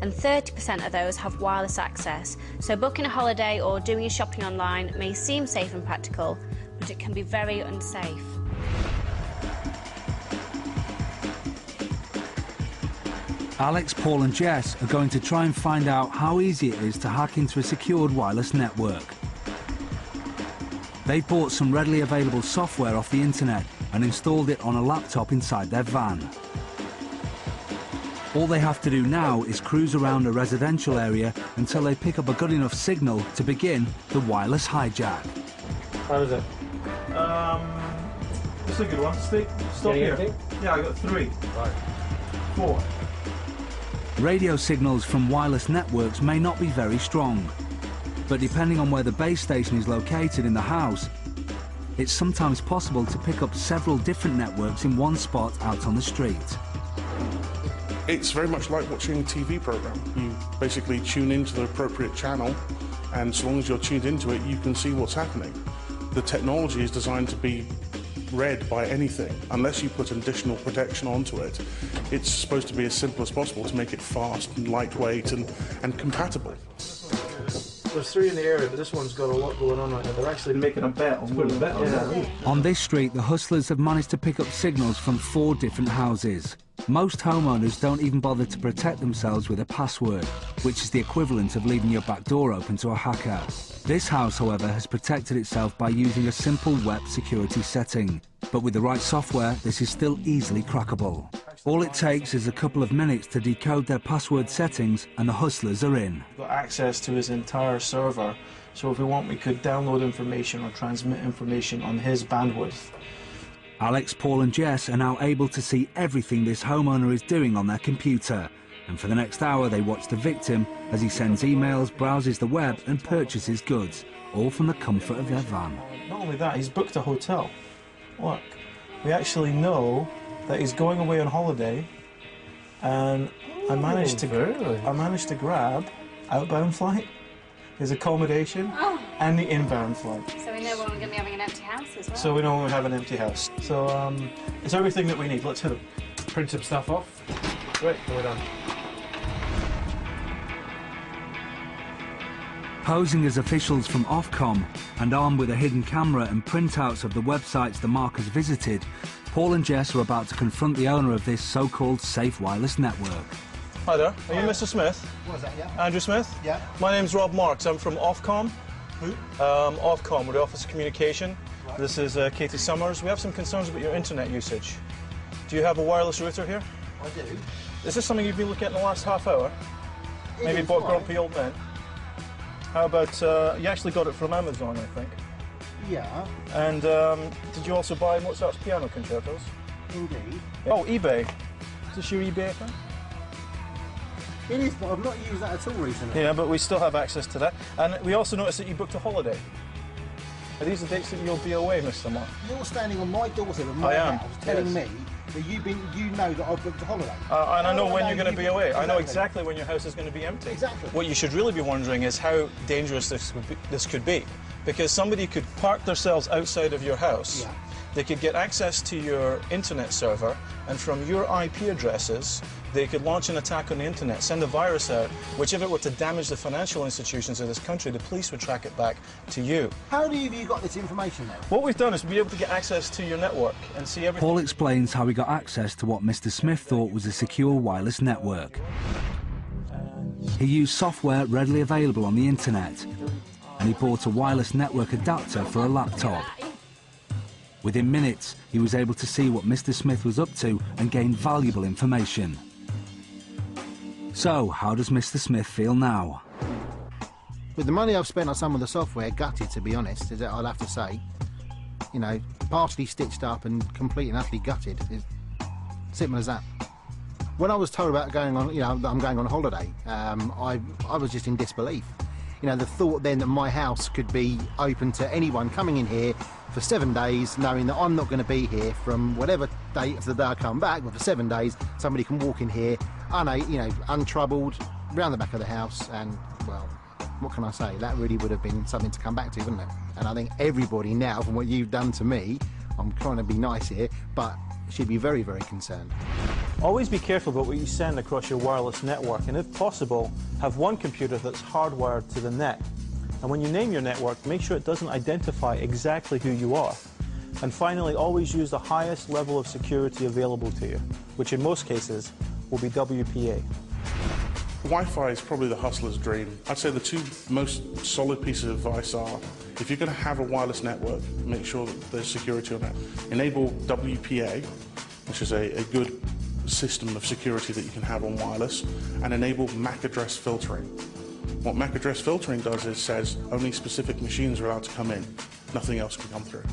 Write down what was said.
and 30% of those have wireless access. So booking a holiday or doing your shopping online may seem safe and practical, but it can be very unsafe. Alex, Paul and Jess are going to try and find out how easy it is to hack into a secured wireless network. They bought some readily available software off the internet and installed it on a laptop inside their van. All they have to do now is cruise around a residential area until they pick up a good enough signal to begin the wireless hijack. How is it? It's a good one. Stop here. Yeah, I got 3. Right. 4. Radio signals from wireless networks may not be very strong, but depending on where the base station is located in the house, it's sometimes possible to pick up several different networks in one spot out on the street. It's very much like watching a TV program. You basically tune into the appropriate channel, and so long as you're tuned into it, you can see what's happening. The technology is designed to be read by anything. Unless you put additional protection onto it, it's supposed to be as simple as possible to make it fast and lightweight and compatible. There's 3 in the area, but this one's got a lot going on right now. They're actually making a bet on putting a bet on that. On this street, the hustlers have managed to pick up signals from 4 different houses. Most homeowners don't even bother to protect themselves with a password, which is the equivalent of leaving your back door open to a hacker. This house, however, has protected itself by using a simple web security setting. But with the right software, this is still easily crackable. All it takes is a couple of minutes to decode their password settings and the hustlers are in. We've got access to his entire server, so if we want, we could download information or transmit information on his bandwidth. Alex, Paul and Jess are now able to see everything this homeowner is doing on their computer. And for the next hour, they watch the victim as he sends emails, browses the web and purchases goods, all from the comfort of their van. Not only that, he's booked a hotel. Look, we actually know that he's going away on holiday, and I managed to grab outbound flight, his accommodation, and the inbound flight. So we know when we're going to be having an empty house as well. So we know when we have an empty house. So it's everything that we need. Let's hit it. Print some stuff off. Right, we're done. Posing as officials from Ofcom and armed with a hidden camera and printouts of the websites the markers visited, Paul and Jess are about to confront the owner of this so-called safe wireless network. Hi there, are you Mr. Smith? What was that, yeah? Andrew Smith? Yeah. My name's Rob Marks, I'm from Ofcom. Who? Ofcom, we're the Office of Communication. Right. This is Katie Summers. We have some concerns about your internet usage. Do you have a wireless router here? I do. Is this something you've been looking at in the last half hour? Maybe bought Grumpy Old Men? How about, you actually got it from Amazon, I think. Yeah. And did you also buy Mozart's piano concertos? Indeed. Oh, eBay. Is this your eBay account? It is, but I've not used that at all recently. Yeah, but we still have access to that. And we also noticed that you booked a holiday. Are these the dates that you'll be away, Mr. Mark? You're standing on my doorstep of my house telling me that you know that I've booked a holiday. And I know when you're going to be away. Exactly. I know exactly when your house is going to be empty. Exactly. What you should really be wondering is how dangerous this could be. Because somebody could park themselves outside of your house. Yeah. They could get access to your internet server, and from your IP addresses, they could launch an attack on the internet, send a virus out, which if it were to damage the financial institutions of this country, the police would track it back to you. How have you got this information then? What we've done is be able to get access to your network and see everything. Paul explains how he got access to what Mr. Smith thought was a secure wireless network. He used software readily available on the internet, and he bought a wireless network adapter for a laptop. Within minutes, he was able to see what Mr. Smith was up to and gain valuable information. So, how does Mr. Smith feel now? With the money I've spent on some of the software, gutted to be honest, I'll have to say. You know, partially stitched up and completely and utterly gutted. It's simple as that. When I was told about going on, you know, that I'm going on holiday, I was just in disbelief. You know, the thought then that my house could be open to anyone coming in here for 7 days, knowing that I'm not going to be here from whatever date to the day I come back, but for 7 days, somebody can walk in here, untroubled, round the back of the house, and, well, what can I say? That really would have been something to come back to, wouldn't it? And I think everybody now, from what you've done to me, I'm trying to be nice here, but should be very, very concerned. Always be careful about what you send across your wireless network, and if possible, have one computer that's hardwired to the net. And when you name your network, make sure it doesn't identify exactly who you are. And finally, always use the highest level of security available to you, which in most cases will be WPA. Wi-Fi is probably the hustler's dream. I'd say the two most solid pieces of advice are, if you're going to have a wireless network, make sure that there's security on it. Enable WPA, which is a good system of security that you can have on wireless, and enable MAC address filtering. What MAC address filtering does is says only specific machines are allowed to come in, nothing else can come through.